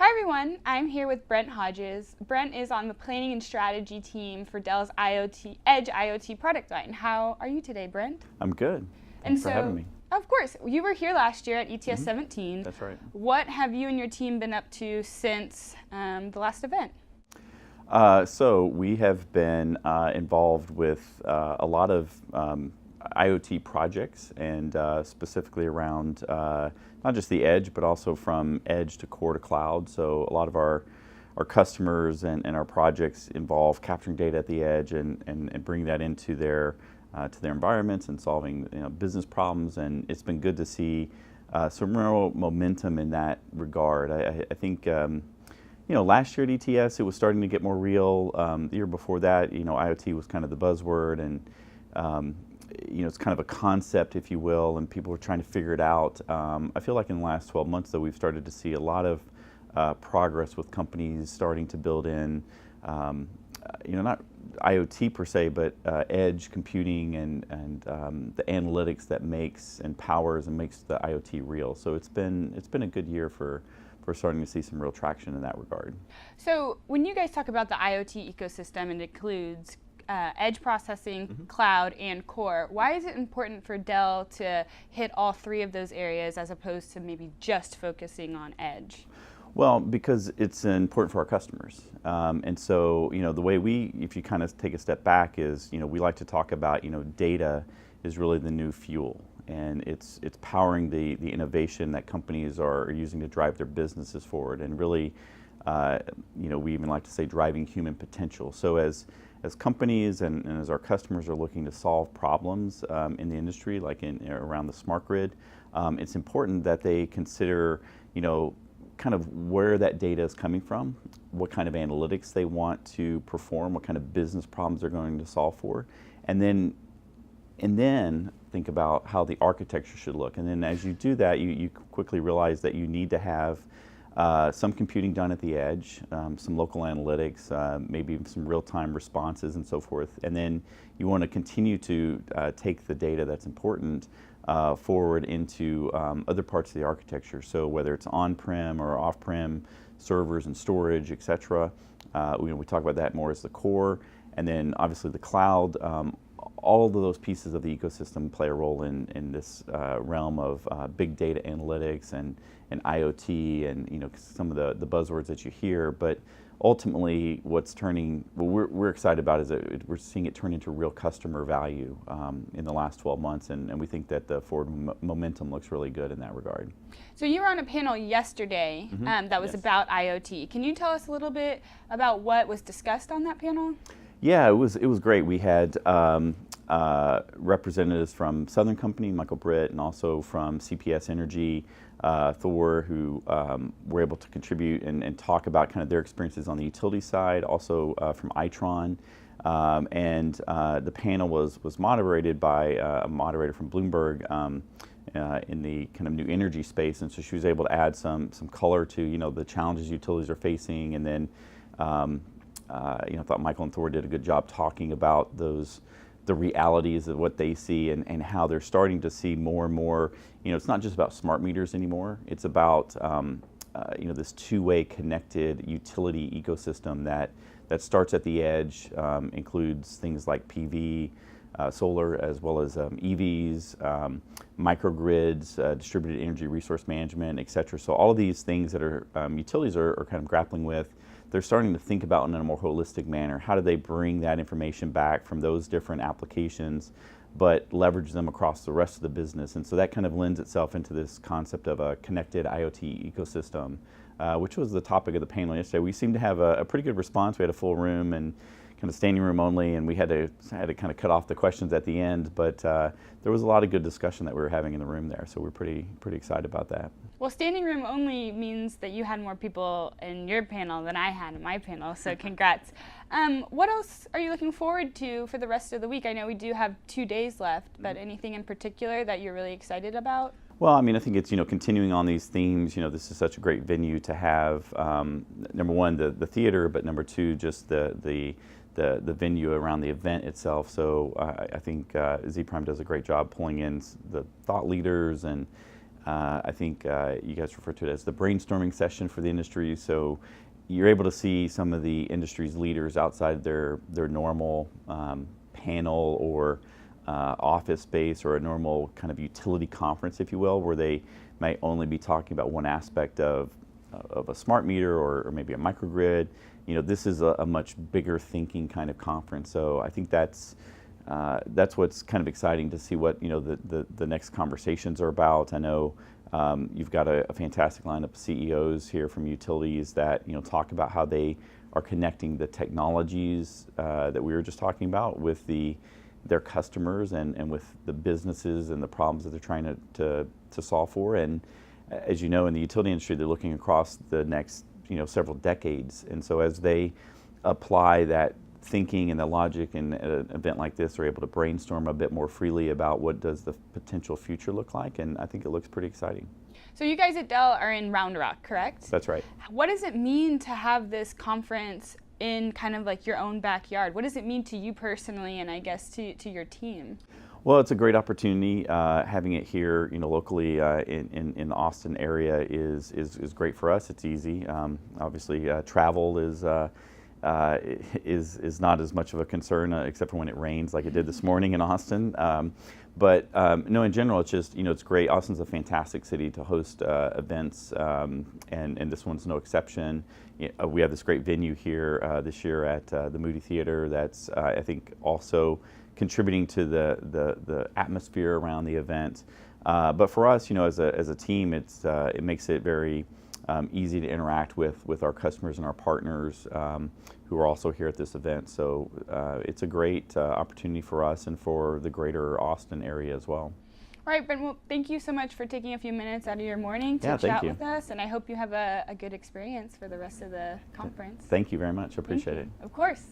Hi everyone, I'm here with Brent Hodges. Brent is on the planning and strategy team for Dell's Edge IoT product line. How are you today, Brent? I'm good. Thanks for having me. Of course, you were here last year at ETS18. That's right. What have you and your team been up to since the last event? So we have been involved with a lot of IoT projects, and specifically around not just the edge, but also from edge to core to cloud. So a lot of our customers and our projects involve capturing data at the edge and bringing that into their environments and solving business problems. And it's been good to see some real momentum in that regard. I think last year at ETS it was starting to get more real. The year before that, IoT was kind of the buzzword, and it's kind of a concept, if you will, and people were trying to figure it out. I feel like in the last 12 months, though, we've started to see a lot of progress with companies starting to build in, not IoT per se, but edge computing and the analytics that makes and powers and makes the IoT real. So it's been a good year for starting to see some real traction in that regard. So when you guys talk about the IoT ecosystem, and it includes edge processing, cloud, and core, why is it important for Dell to hit all three of those areas as opposed to maybe just focusing on edge? Well, because it's important for our customers. And so, the way if you kind of take a step back is, we like to talk about, data is really the new fuel. And it's powering the innovation that companies are using to drive their businesses forward. And really, we even like to say driving human potential. So as companies and as our customers are looking to solve problems in the industry, like around the smart grid, it's important that they consider, kind of where that data is coming from, what kind of analytics they want to perform, what kind of business problems they're going to solve for, and then think about how the architecture should look. And then as you do that, you quickly realize that you need to have some computing done at the edge, some local analytics, maybe some real-time responses and so forth. And then you want to continue to take the data that's important forward into other parts of the architecture. So whether it's on-prem or off-prem servers and storage, et cetera. We talk about that more as the core. And then obviously the cloud. All of those pieces of the ecosystem play a role in this realm of big data analytics and IoT and some of the buzzwords that you hear. But ultimately, what we're excited about is that we're seeing it turn into real customer value in the last 12 months, and we think that the forward momentum looks really good in that regard. So you were on a panel yesterday that was about IoT. Can you tell us a little bit about what was discussed on that panel? Yeah, it was great. We had representatives from Southern Company, Michael Britt, and also from CPS Energy, Thor, who were able to contribute and talk about kind of their experiences on the utility side, also from Itron. And the panel was moderated by a moderator from Bloomberg in the kind of new energy space, and so she was able to add some color to the challenges utilities are facing, and then I thought Michael and Thor did a good job talking about the realities of what they see and how they're starting to see more and more. It's not just about smart meters anymore. It's about this two-way connected utility ecosystem that starts at the edge, includes things like PV, solar, as well as EVs, microgrids, distributed energy resource management, et cetera. So all of these things that are utilities are kind of grappling with, they're starting to think about in a more holistic manner. How do they bring that information back from those different applications, but leverage them across the rest of the business? And so that kind of lends itself into this concept of a connected IoT ecosystem, which was the topic of the panel yesterday. We seemed to have a pretty good response. We had a full room and kind of standing room only, and we had to kind of cut off the questions at the end, but there was a lot of good discussion that we were having in the room there, so we're pretty excited about that. Well, standing room only means that you had more people in your panel than I had in my panel, so congrats. What else are you looking forward to for the rest of the week? I know we do have 2 days left, but anything in particular that you're really excited about? Well, I mean, I think it's continuing on these themes. This is such a great venue to have. Number one, the theater, but number two, just the venue around the event itself. So I think Z Prime does a great job pulling in the thought leaders and I think you guys refer to it as the brainstorming session for the industry. So you're able to see some of the industry's leaders outside their normal panel or office space or a normal kind of utility conference, if you will, where they might only be talking about one aspect of a smart meter or maybe a microgrid. This is a much bigger thinking kind of conference. So I think that's what's kind of exciting to see what the next conversations are about. I know you've got a fantastic lineup of CEOs here from utilities that talk about how they are connecting the technologies that we were just talking about with their customers and with the businesses and the problems that they're trying to solve for. And as you know, in the utility industry, they're looking across the next several decades. And so as they apply that thinking and the logic in an event like this, are able to brainstorm a bit more freely about what does the potential future look like, and I think it looks pretty exciting. So you guys at Dell are in Round Rock, correct? That's right. What does it mean to have this conference in kind of like your own backyard? What does it mean to you personally, and I guess to your team? Well, it's a great opportunity. Having it here, locally in the Austin area is great for us. It's easy. Obviously, travel is not as much of a concern, except for when it rains, like it did this morning in Austin. But no, in general, it's just it's great. Austin's a fantastic city to host events, and this one's no exception. We have this great venue here this year at the Moody Theater. That's I think also contributing to the atmosphere around the event. But for us, as a team, it makes it very easy to interact with our customers and our partners who are also here at this event. So it's a great opportunity for us and for the greater Austin area as well. All right, Brent, well, thank you so much for taking a few minutes out of your morning to chat with us, and I hope you have a good experience for the rest of the conference. Thank you very much. I appreciate it. Of course.